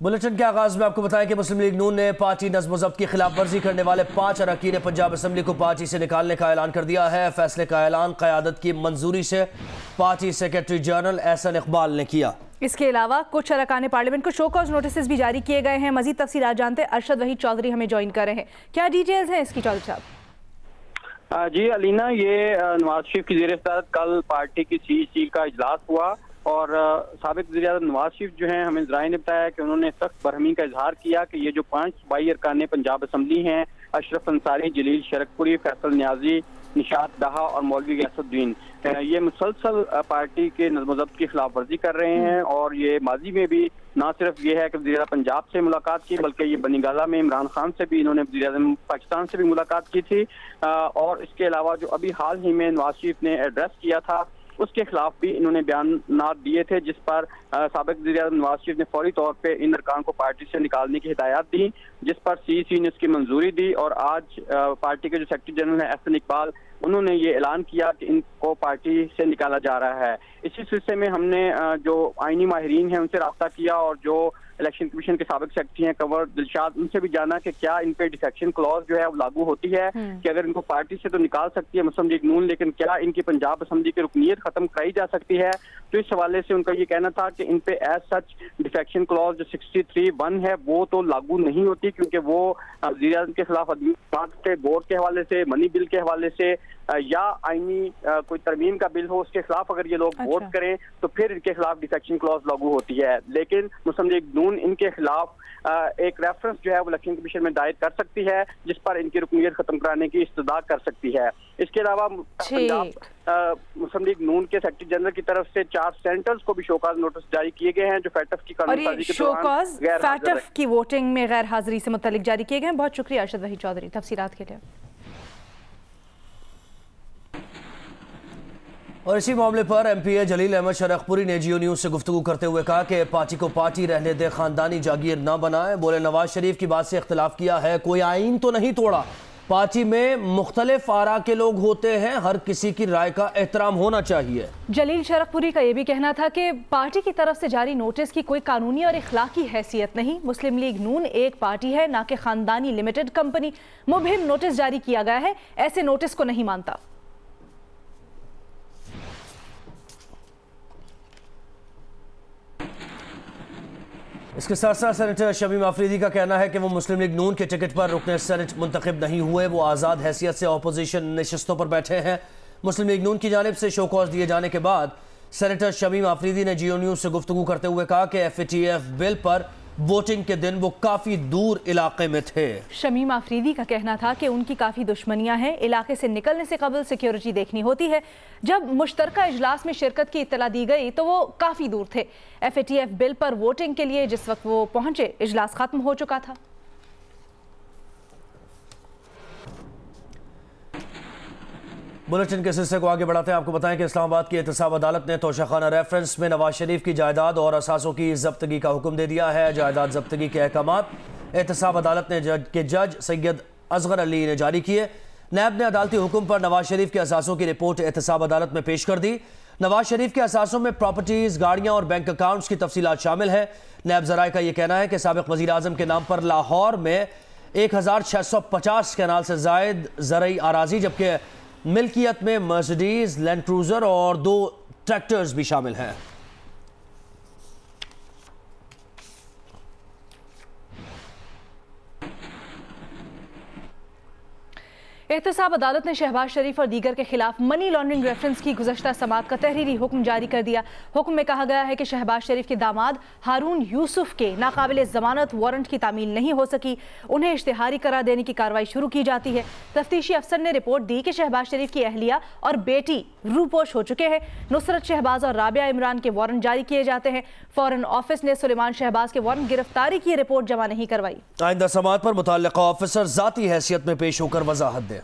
Bulletin के आगाज में आपको बताएं कि मुस्लिम लीग नून ने पार्टी नज़्म व ज़ब्त की खिलाफ वर्जी करने वाले 5 अरकान पंजाब असम्बली को पार्टी से निकालने का ऐलान कर दिया है। फैसले का ऐलान क़यादत की मंजूरी से party secretary general Ahsan Iqbal ने किया। इसके अलावा कुछ अरकान पार्लियामेंट को शो कॉज नोटिस भी जारी किए गए हैं। मजीद तफसीलात जानते हैं, अरशद वहीद चौधरी हमें ज्वाइन कर रहे हैं। क्या डिटेल्स हैं इसकी चौधरी साहब? जी अलीना, ये नवाज शरीफ की ज़ेर सदारत कल पार्टी की सीईसी का इजलास हुआ और साबिक वज़ीर-ए-आज़म नवाज शरीफ जो हैं, हमें ज़राए ने बताया कि उन्होंने सख्त बरहमी का इजहार किया कि ये जो 5 सूबाई अरकान पंजाब असम्बली हैं, अशरफ अंसारी, जलील शरकपुरी, फैसल नियाजी, निशात डाहा और मौलवी गयासुद्दीन, ये मुसलसल पार्टी के नज़्म ज़ब्त की खिलाफ वर्जी कर रहे हैं। और ये माजी में भी ना सिर्फ ये है कि वज़ीर पंजाब से मुलाकात की, बल्कि ये बनी गाला में इमरान खान से भी इन्होंने वज़ीर-ए-आज़म पाकिस्तान से भी मुलाकात की थी। और इसके अलावा जो अभी हाल ही में नवाज शरीफ ने एड्रेस किया था, उसके खिलाफ भी इन्होंने बयानात दिए थे, जिस पर साबिक वज़ीर-ए-आज़म नवाज शरीफ ने फौरी तौर पे इन अरकान को पार्टी से निकालने की हिदायत दी, जिस पर सीईसी ने इसकी मंजूरी दी। और आज पार्टी के जो सेक्रेटरी जनरल है एहसन इकबाल, उन्होंने ये ऐलान किया कि इनको पार्टी से निकाला जा रहा है। इसी सिलसिले में हमने जो आईनी माहिरीन हैं उनसे रब्ता किया और जो इलेक्शन कमीशन के साबिक सेक्रेटरी हैं कंवर दिलशाद, उनसे भी जाना कि क्या इन पे डिफेक्शन क्लॉज जो है वो लागू होती है कि अगर इनको पार्टी से तो निकाल सकती है मुस्लिम लीग नून, लेकिन क्या इनकी पंजाब असम्बली की रुकनीत खत्म कराई जा सकती है। तो इस हवाले से उनका ये कहना था कि इन पे एज सच डिफेक्शन क्लॉज जो 63(1) है वो तो लागू नहीं होती, क्योंकि वो वज़ीर-ए-आज़म के खिलाफ के बोर्ड के हवाले से, मनी बिल के हवाले से या आईनी कोई तरमीम का बिल हो, उसके खिलाफ अगर ये लोग वोट करें तो फिर इनके खिलाफ डिफेक्शन क्लॉज लागू होती है। लेकिन मुस्लिम लीग नून इनके खिलाफ एक रेफरेंस जो है वो इलेक्शन कमीशन में दायर कर सकती है, जिस पर इनकी रुकनीत खत्म कराने की इस्तदा कर सकती है। इसके अलावा पंजाब मुस्लिम लीग नून के सेक्रेटरी जनरल की तरफ से 4 सेंटर्स को भी शोकॉज नोटिस जारी किए गए हैं, जो फैटफ की कानूनसाजी के दौरान फैटफ की वोटिंग में गैर हाजिरी से मुतल्लिक जारी किए गए हैं। बहुत शुक्रिया अरशद वहीद चौधरी तफसीलात के लिए। और इसी मामले पर एमपीए जलील अहमद शरकपुरी ने जियो न्यूज़ से गुफ्तगू करते हुए कहा कि पार्टी को पार्टी रहने दे, खानदानी जागीर ना बनाए। बोले नवाज शरीफ की बात से इख्तिलाफ किया है, कोई आइन तो नहीं तोड़ा। पार्टी में मुख्तलिफ आरा के लोग होते हैं, हर किसी की राय का एहतराम होना चाहिए। जलील शरकपुरी का यह भी कहना था कि पार्टी की तरफ से जारी नोटिस की कोई कानूनी और इखलाकी हैसियत नहीं। मुस्लिम लीग नून एक पार्टी है, ना कि खानदानी लिमिटेड कंपनी। मुबहिम नोटिस जारी किया गया है, ऐसे नोटिस को नहीं मानता। इसके साथ साथ सेनेटर शमीम आफरीदी का कहना है कि वो मुस्लिम लीग नून के टिकट पर रुकने सेनेट मुंतखब नहीं हुए, वो आज़ाद हैसियत से अपोजिशन नशिस्तों पर बैठे हैं। मुस्लिम लीग नून की जानिब से शो कॉज दिए जाने के बाद सेनेटर शमीम आफरीदी ने जियो न्यूज़ से गुफ्तगू करते हुए कहा कि FATF बिल पर वोटिंग के दिन वो काफ़ी दूर इलाके में थे। शमीम आफरीदी का कहना था कि उनकी काफ़ी दुश्मनियां हैं, इलाके से निकलने से कबल सिक्योरिटी देखनी होती है। जब मुश्तरका इजलास में शिरकत की इत्तला दी गई तो वो काफ़ी दूर थे। FATF बिल पर वोटिंग के लिए जिस वक्त वो पहुंचे, इजलास खत्म हो चुका था। बुलेटिन के सिलसिले को आगे बढ़ाते हैं। आपको बताएं कि इस्लामाबाद की एहतसाब अदालत ने तोशाखाना रेफरेंस में नवाज शरीफ की जायदाद और असासों की जब्तगी का हुक्म दे दिया है। जायदाद जब्तगी के अहकामात एहतसाब अदालत ने जज सैयद असगर अली ने जारी किए। नैब ने अदालती हुक्म पर नवाज शरीफ के असासों की रिपोर्ट एहतसाब अदालत में पेश कर दी। नवाज शरीफ के असासों में प्रॉपर्टीज, गाड़ियां और बैंक अकाउंट्स की तफसीलात शामिल है। नैब ज़राए का यह कहना है कि साबिक वज़ीर आज़म के नाम पर लाहौर में 1650 कैनाल से जायद ज़रई अराजी, जबकि मिल्कियत में मर्सिडीज, लैंड क्रूजर और 2 ट्रैक्टर्स भी शामिल हैं। एहतसाब अदालत ने शहबाज शरीफ और दीगर के खिलाफ मनी लॉन्ड्रिंग रेफरेंस की गुज़श्ता समात का तहरीरी हुक्म जारी कर दिया। हुक्म में कहा गया है कि शहबाज शरीफ के दामाद हारून यूसुफ के नाकाबिल ज़मानत वारंट की तामील नहीं हो सकी, उन्हें इश्तिहारी करार देने की कार्रवाई शुरू की जाती है। तफ्तीशी अफसर ने रिपोर्ट दी कि शहबाज शरीफ की अहलिया और बेटी रूपोश हो चुके हैं। नुसरत शहबाज और राबिया इमरान के वारंट जारी किए जाते हैं। फॉरेन ऑफिस ने सुलेमान शहबाज के वारंट गिरफ्तारी की रिपोर्ट जमा नहीं करवाई। आइंदा समात पर मुतल्लिका ऑफिसर ज़ाती हैसियत में पेश होकर वजाहत दें।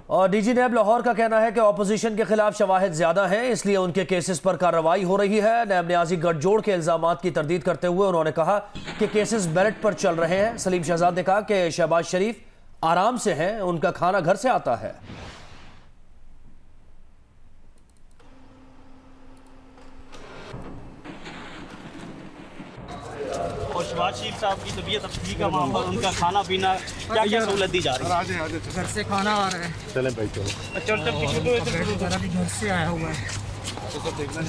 और डीजी नैब लाहौर का कहना है कि अपोजिशन के खिलाफ शवाहिद ज्यादा हैं, इसलिए उनके केसेस पर कार्रवाई हो रही है। नैब न्याजी गठजोड़ के इल्जामात की तरदीद करते हुए उन्होंने कहा कि केसेस मेरिट पर चल रहे हैं। सलीम शहजाद ने कहा कि शहबाज शरीफ आराम से हैं, उनका खाना घर से आता है। शहबाज शरीफ साहब की तबीयत अब ठीक है, वहाँ पर उनका खाना पीना क्या क्या सहूलत दी जा रही है? घर से खाना आ रहा है। चलें भाई चलो। अभी घर से आया हुआ है,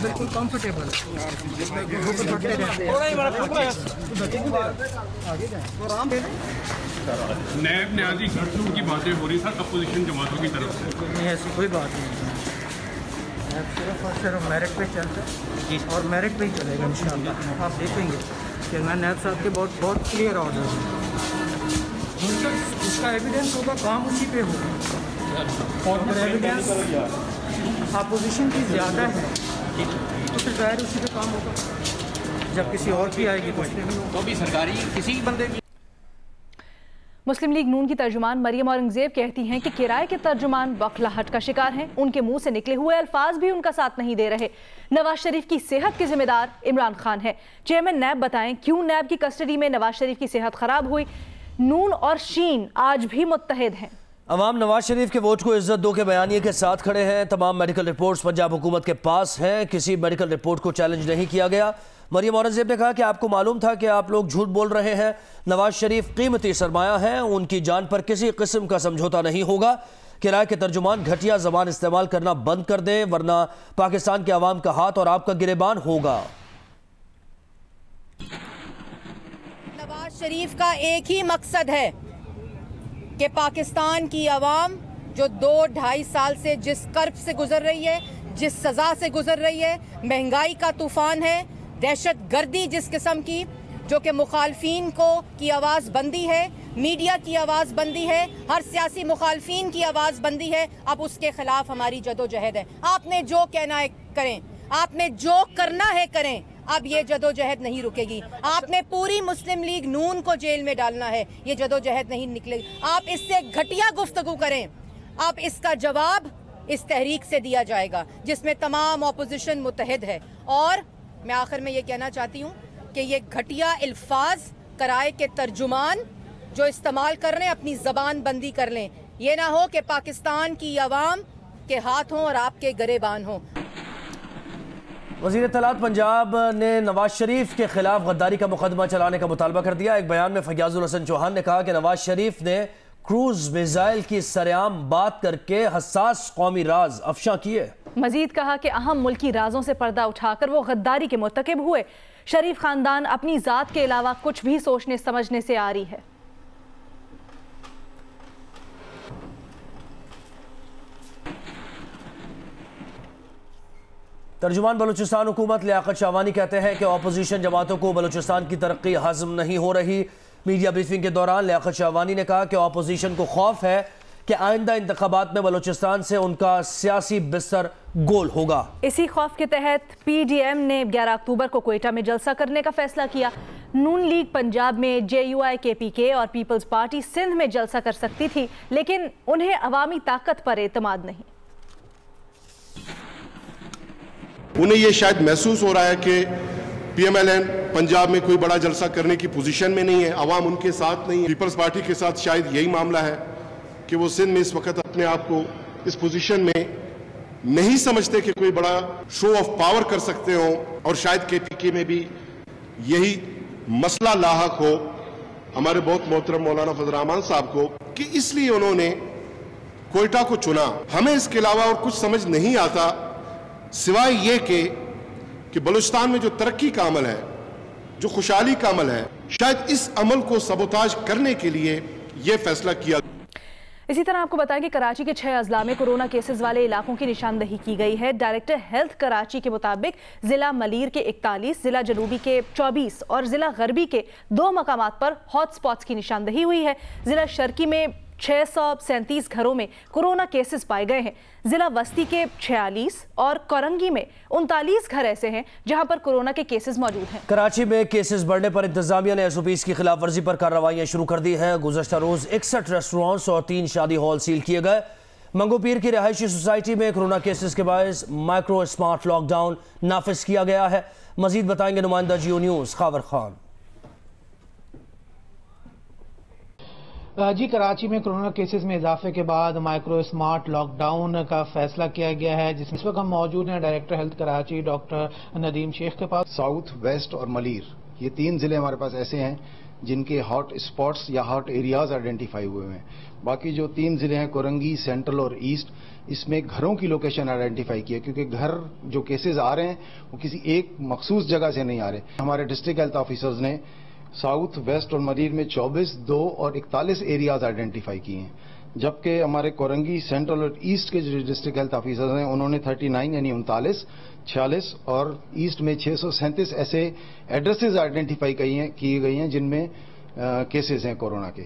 बिल्कुल कंफर्टेबल। नैब न्याजी घटना की बातें हो रही सर अपोजिशन जमातों की तरफ से? नहीं, ऐसी कोई बात नहीं है। सिर्फ और सिर्फ मेरिट पे चलता है और मेरिट पे ही चलेगा इंशाल्लाह। आप देखेंगे कि मैं नैब साहब के बहुत क्लियर ऑर्डर है, उसका एविडेंस होगा, काम उसी पे होगा। और अगर एविडेंस अपोजिशन की ज़्यादा है तो फिर ज़ाहिर उसी पे काम होगा। जब किसी और की आएगी तो भी सरकारी किसी बंदे की। मुस्लिम लीग नून की तर्जुमान मरियम औरंगजेब कहती हैं कि किराए के तर्जुमान बौखलाहट का शिकार हैं। उनके मुंह से निकले हुए अल्फाज भी उनका साथ नहीं दे रहे। नवाज शरीफ की सेहत के जिम्मेदार इमरान खान है। चेयरमैन नैब बताएं क्यों नैब की कस्टडी में नवाज शरीफ की सेहत खराब हुई। नून और शीन आज भी मुत्तहिद हैं। अवाम नवाज शरीफ के वोट को इज्जत दो के बयानिए के साथ खड़े हैं। तमाम मेडिकल रिपोर्ट्स पंजाब हुकूमत के पास हैं, किसी मेडिकल रिपोर्ट को चैलेंज नहीं किया गया। मरियम औरंगजेब ने कहा कि आपको मालूम था कि आप लोग झूठ बोल रहे हैं। नवाज शरीफ कीमती सरमाया है, उनकी जान पर किसी किस्म का समझौता नहीं होगा। किराए के तर्जुमान घटिया जबान इस्तेमाल करना बंद कर दें, वरना पाकिस्तान के अवाम का हाथ और आपका गिरेबान होगा। नवाज शरीफ का एक ही मकसद है कि पाकिस्तान की आवाम जो 2-2.5 साल से जिस कर्ब से गुजर रही है, जिस सजा से गुजर रही है, महंगाई का तूफान है, दहशत गर्दी जिस किस्म की, जो कि मुखालफीन को की आवाज़ बंदी है, मीडिया की आवाज़ बंदी है, हर सियासी मुखालफीन की आवाज़ बंदी है, अब उसके खिलाफ हमारी जदोजहद है। आपने जो कहना है करें, आपने जो करना है करें, अब ये जदोजहद नहीं रुकेगी। आपने पूरी मुस्लिम लीग नून को जेल में डालना है, ये जदोजहद नहीं निकलेगी। आप इससे घटिया गुफ्तगू करें, अब इसका जवाब इस तहरीक से दिया जाएगा जिसमें तमाम अपोजिशन मुत्तहिद है। और मैं आखिर में ये कहना चाहती हूँ कि ये घटिया अल्फाज किराए के तर्जुमान जो इस्तेमाल कर रहे हैं अपनी ज़बान बंदी कर लें। ये ना हो कि पाकिस्तान की आवाम के हाथ हों और आपके गरेबान हों। वज़ीर इत्तलात पंजाब ने नवाज शरीफ के खिलाफ गद्दारी का मुकदमा चलाने का मुतालबा कर दिया। एक बयान में फयाजुल हसन चौहान ने कहा कि नवाज शरीफ ने क्रूज मिसाइल की सरेआम बात करके हसास कौमी राज अफशा किए। मजीद कहा कि अहम मुल्की राजों से पर्दा उठाकर वो गद्दारी के मुर्तकिब हुए। शरीफ खानदान अपनी ज़ात के अलावा कुछ भी सोचने समझने से आ रही है। तर्जुमान बलूचिस्तान हुकूमत लियाकत शाहवानी कहते हैं कि अपोजिशन जमातों को बलूचिस्तान की तरक्की हज़म नहीं हो रही। मीडिया ब्रीफिंग के दौरान लियाकत शाहवानी ने कहा कि अपोजिशन को खौफ है कि आइंदा इंतखाबात में बलूचिस्तान से उनका सियासी बिस्तर गोल होगा। इसी खौफ के तहत PDM ने 11 अक्टूबर को कोयटा में जलसा करने का फैसला किया। नून लीग पंजाब में JUI KPK और पीपल्स पार्टी सिंध में जलसा कर सकती थी, लेकिन उन्हें अवामी ताकत पर एतमाद नहीं। उन्हें यह शायद महसूस हो रहा है कि PMLN पंजाब में कोई बड़ा जलसा करने की पोजीशन में नहीं है, अवाम उनके साथ नहीं है। पीपल्स पार्टी के साथ शायद यही मामला है कि वो सिंध में इस वक्त अपने आप को इस पोजीशन में नहीं समझते कि कोई बड़ा शो ऑफ पावर कर सकते हो, और शायद KPK में भी यही मसला लाहक हो हमारे बहुत मोहतरम मौलाना फजल रहमान साहब को, कि इसलिए उन्होंने कोयटा को चुना। हमें इसके अलावा और कुछ समझ नहीं आता सिवाय ये कि बलूचिस्तान में जो तरक्की का अमल है, जो खुशहाली का अमल है, शायद इस अमल को सबोताज करने के लिए यह फैसला किया। इसी तरह आपको बताएं कि कराची के 6 अजला में कोरोना केसेस वाले इलाकों की निशानदही की गई है। डायरेक्टर हेल्थ कराची के मुताबिक जिला मलीर के 41, जिला जनूबी के 24 और जिला गरबी के 2 मकामात पर हॉटस्पॉट्स की निशानदही हुई है। जिला शर्की में 637 घरों में कोरोना केसेस पाए गए हैं। जिला वस्ती के 46 और कोरंगी में 39 घर ऐसे हैं जहां पर कोरोना के केसेस मौजूद हैं। कराची में केसेस बढ़ने पर इंतजामिया ने SOPs की खिलाफ वर्जी पर कार्रवाइयां शुरू कर दी है। गुज़श्ता रोज 61 रेस्टोरेंट्स और 3 शादी हॉल सील किए गए। मंगोपीर की रिहायशी सोसाइटी में कोरोना केसेस के बायस माइक्रो स्मार्ट लॉकडाउन नाफिज किया गया है। मजीद बताएंगे नुमाइंदा जियो न्यूज़ खावर खान। जी, कराची में कोरोना केसेस में इजाफे के बाद माइक्रो स्मार्ट लॉकडाउन का फैसला किया गया है, जिसमें इस वक्त हम मौजूद हैं director health Karachi doctor Nadeem Sheikh के पास। साउथ वेस्ट और मलीर یہ 3 ضلع ہمارے پاس ایسے ہیں جن کے ہاٹ اسپاٹس یا ہاٹ ایریاز آئیڈینٹیفائی ہوئے ہیں. باقی جو 3 ضلع ہیں کورنگی، سینٹرل اور ایسٹ، اس میں گھروں کی لوکیشن آئیڈینٹیفائی کی ہے کیونکہ گھر جو کیسز آ رہے ہیں وہ کسی ایک مخصوص جگہ سے نہیں آ رہے. ہمارے ڈسٹرکٹ ہیلتھ آفیسرز نے ساؤتھ، ویسٹ اور مریض میں 24، 2 اور 41 ایریاز آئیڈینٹیفائی کیے ہیں، جبکہ ہمارے کورنگی، سینٹرل اور ایسٹ کے جو ڈسٹرکٹ ہیلتھ آفیسرز ہیں انہوں نے 39 یعنی 39، 46 اور ایسٹ میں 637 ایسے ایڈریسز آئیڈینٹیفائی کی گئی ہیں جن میں کیسز ہیں کورونا کے.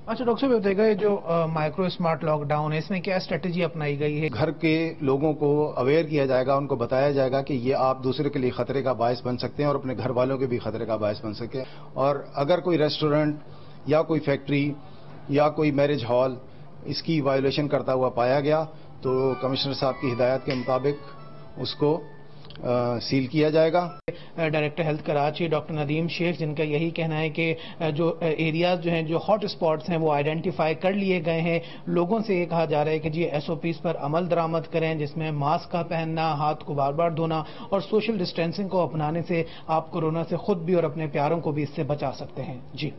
اچھا ڈاکٹر صاحب بتائیے گا جو مائکرو اسمارٹ لاک ڈاؤن ہے اس میں کیا اسٹریٹجی اپنائی گئی ہے؟ گھر کے لوگوں کو اویئر کیا جائے گا، ان کو بتایا جائے گا کہ یہ آپ دوسرے کے لیے خطرے کا باعث بن سکتے ہیں اور اپنے گھر والوں کے بھی خطرے کا باعث بن سکتے ہیں. اور اگر کوئی ریسٹورنٹ یا کوئی فیکٹری یا کوئی میرج ہال اس کی وائیولیشن کرتا ہوا پایا گیا تو کمشنر صاحب کی ہدایت کے مطابق اس کو سیل کیا جائے گا. Director health Karachi doctor Nadeem Sheikh, جن کا یہی کہنا ہے کہ جو ایریاز جو ہیں جو ہاٹ اسپاٹس ہیں وہ آئیڈینٹیفائی کر لیے گئے ہیں. لوگوں سے یہ کہا جا رہا ہے کہ جی SOPs پر عمل درآمد کریں، جس میں ماسک کا پہننا، ہاتھ کو بار بار دھونا اور سوشل ڈسٹینسنگ کو اپنانے سے آپ کورونا سے خود بھی اور اپنے پیاروں کو بھی اس سے بچا سکتے ہیں. جی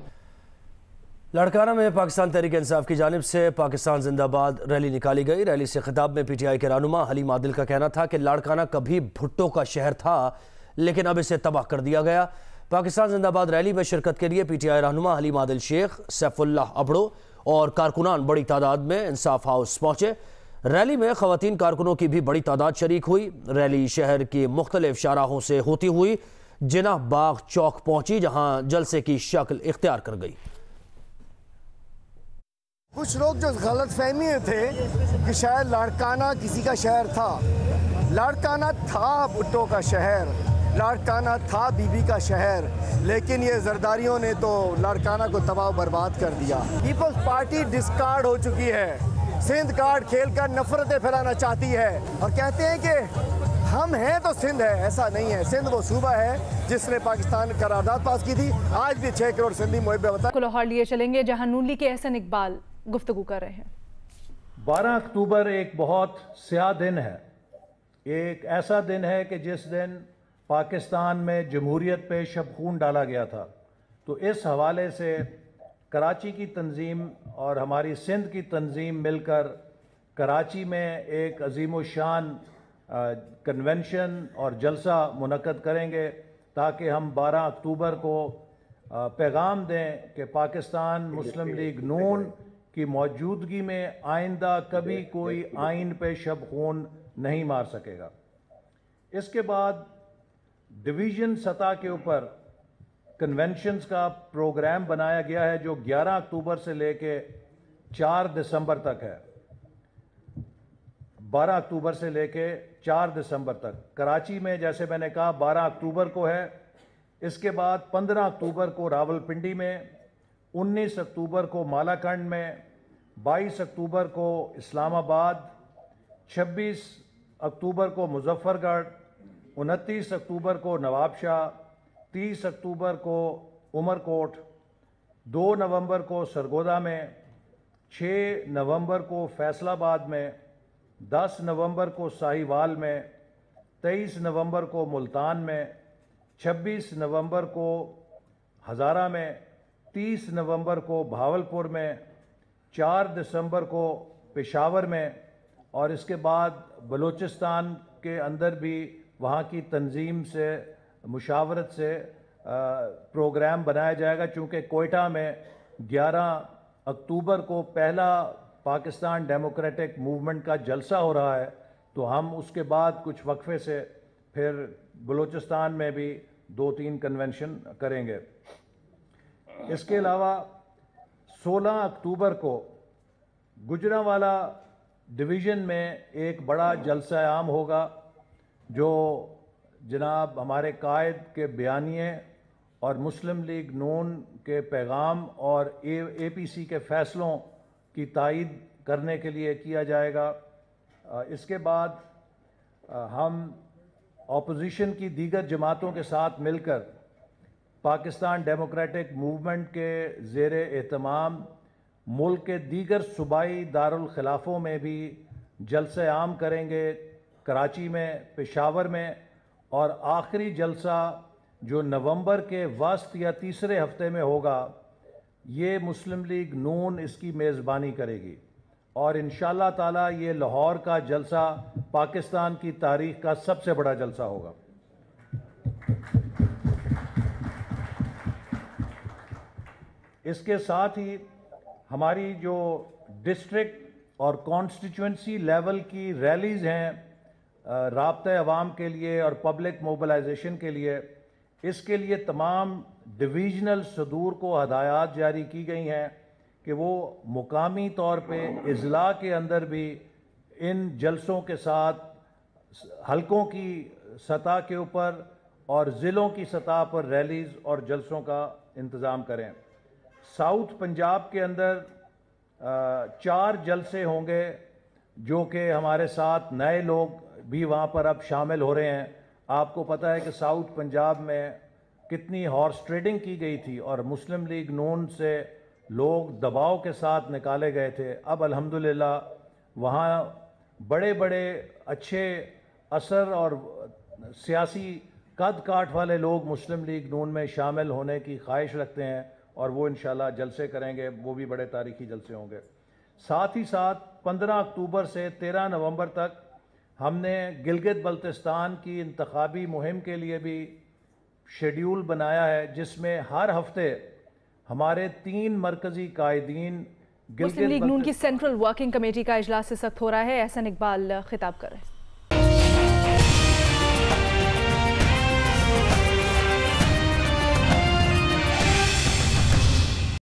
لاڑکانہ میں پاکستان تحریک انصاف کی جانب سے پاکستان زندہ باد ریلی نکالی گئی. ریلی سے خطاب میں PTI کے رہنما حلیم عادل کا کہنا تھا کہ لاڑکانہ کبھی بھٹو کا شہر تھا لیکن اب اسے تباہ کر دیا گیا. پاکستان زندہ باد ریلی میں شرکت کے لیے PTI رہنما حلیم عادل شیخ، سیف اللہ ابڑو اور کارکنان بڑی تعداد میں انصاف ہاؤس پہنچے. ریلی میں خواتین کارکنوں کی بھی بڑی تعداد شریک ہوئی. ریلی شہر کی مختلف شاہراہوں سے ہوتی ہوئی جناح باغ چوک پہنچی جہاں جلسے کی شکل اختیار کر گئی. کچھ لوگ جو غلط فہمی تھے کہ شاید لاڑکانہ کسی کا شہر تھا. لاڑکانہ تھا بھٹو کا شہر، لاڑکانہ تھا بی بی کا شہر، لیکن یہ زرداریوں نے تو لاڑکانہ کو تباہ و برباد کر دیا. پیپلز پارٹی ڈسکارڈ ہو چکی ہے. سندھ کارڈ کھیل کر نفرتیں پھیلانا چاہتی ہے اور کہتے ہیں کہ ہم ہیں تو سندھ ہے. ایسا نہیں ہے. سندھ وہ صوبہ ہے جس نے پاکستان قرارداد پاس کی تھی. آج بھی 6 کروڑ سندھی محب وطن کو لاہور لیے چلیں گے جہاں نون لیگ کے احسن اقبال گفتگو کر رہے ہیں. 12 اکتوبر ایک بہت سیاہ دن ہے. ایک ایسا دن ہے کہ جس دن پاکستان میں جمہوریت پہ شب خون ڈالا گیا تھا. تو اس حوالے سے کراچی کی تنظیم اور ہماری سندھ کی تنظیم مل کر کراچی میں ایک عظیم الشان کنونشن اور جلسہ منعقد کریں گے تاکہ ہم 12 اکتوبر کو پیغام دیں کہ پاکستان مسلم لیگ نون کی موجودگی میں آئندہ کبھی کوئی آئین پہ شب خون نہیں مار سکے گا. اس کے بعد ڈویژن سطح کے اوپر کنونشنز کا پروگرام بنایا گیا ہے جو 11 اکتوبر سے لے کے 4 دسمبر تک ہے. 12 اکتوبر سے لے کے 4 دسمبر تک کراچی میں جیسے میں نے کہا 12 اکتوبر کو ہے. اس کے بعد 15 اکتوبر کو راولپنڈی میں، 19 اکتوبر کو مالاکنڈ میں، 22 اکتوبر کو اسلام آباد، 26 اکتوبر کو مظفر گڑھ، 29 اکتوبر کو نواب شاہ، 30 اکتوبر کو عمر کوٹ، 2 نومبر کو سرگودا میں، 6 نومبر کو فیصل آباد میں، 10 نومبر کو ساہیوال میں، 23 نومبر کو ملتان میں، 26 نومبر کو ہزارہ میں، 30 نومبر کو بھاولپور میں، 4 دسمبر کو پشاور میں، اور اس کے بعد بلوچستان کے اندر بھی وہاں کی تنظیم سے مشاورت سے پروگرام بنایا جائے گا. چونکہ کوئٹہ میں 11 اکتوبر کو پہلا پاکستان ڈیموکریٹک موومنٹ کا جلسہ ہو رہا ہے تو ہم اس کے بعد کچھ وقفے سے پھر بلوچستان میں بھی 2-3 کنونشن کریں گے. اس کے علاوہ 16 اکتوبر کو گجرانوالہ ڈویژن میں ایک بڑا جلسہ عام ہوگا جو جناب ہمارے قائد کے بیانیے اور مسلم لیگ نون کے پیغام اور APC کے فیصلوں کی تائید کرنے کے لیے کیا جائے گا. اس کے بعد ہم اپوزیشن کی دیگر جماعتوں کے ساتھ مل کر پاکستان ڈیموکریٹک موومنٹ کے زیر اہتمام ملک کے دیگر صوبائی دارالخلافوں میں بھی جلسہ عام کریں گے، کراچی میں، پشاور میں، اور آخری جلسہ جو نومبر کے وسط یا تیسرے ہفتے میں ہوگا، یہ مسلم لیگ نون اس کی میزبانی کرے گی، اور انشاءاللہ تعالی یہ لاہور کا جلسہ پاکستان کی تاریخ کا سب سے بڑا جلسہ ہوگا۔ اس کے ساتھ ہی ہماری جو ڈسٹرکٹ اور کانسٹیچوئنسی لیول کی ریلیز ہیں رابطہ عوام کے لیے اور پبلک موبلائزیشن کے لیے، اس کے لیے تمام ڈویژنل صدور کو ہدایات جاری کی گئی ہیں کہ وہ مقامی طور پہ اضلاع کے اندر بھی ان جلسوں کے ساتھ حلقوں کی سطح کے اوپر اور ضلعوں کی سطح پر ریلیز اور جلسوں کا انتظام کریں۔ ساؤتھ پنجاب کے اندر 4 جلسے ہوں گے، جو کہ ہمارے ساتھ نئے لوگ بھی وہاں پر اب شامل ہو رہے ہیں۔ آپ کو پتہ ہے کہ ساؤتھ پنجاب میں کتنی ہارس ٹریڈنگ کی گئی تھی اور مسلم لیگ نون سے لوگ دباؤ کے ساتھ نکالے گئے تھے۔ اب الحمدللہ وہاں بڑے بڑے اچھے اثر اور سیاسی قد کاٹ والے لوگ مسلم لیگ نون میں شامل ہونے کی خواہش رکھتے ہیں، اور وہ انشاءاللہ جلسے کریں گے، وہ بھی بڑے تاریخی جلسے ہوں گے۔ ساتھ ہی ساتھ 15 اکتوبر سے 13 نومبر تک ہم نے گلگت بلتستان کی انتخابی مہم کے لیے بھی شیڈیول بنایا ہے، جس میں ہر ہفتے ہمارے 3 مرکزی قائدین مسلم لیگ نون کی سینٹرل ورکنگ کمیٹی کا اجلاس اس وقت ہو رہا ہے۔ احسن اقبال خطاب کر رہے ہیں۔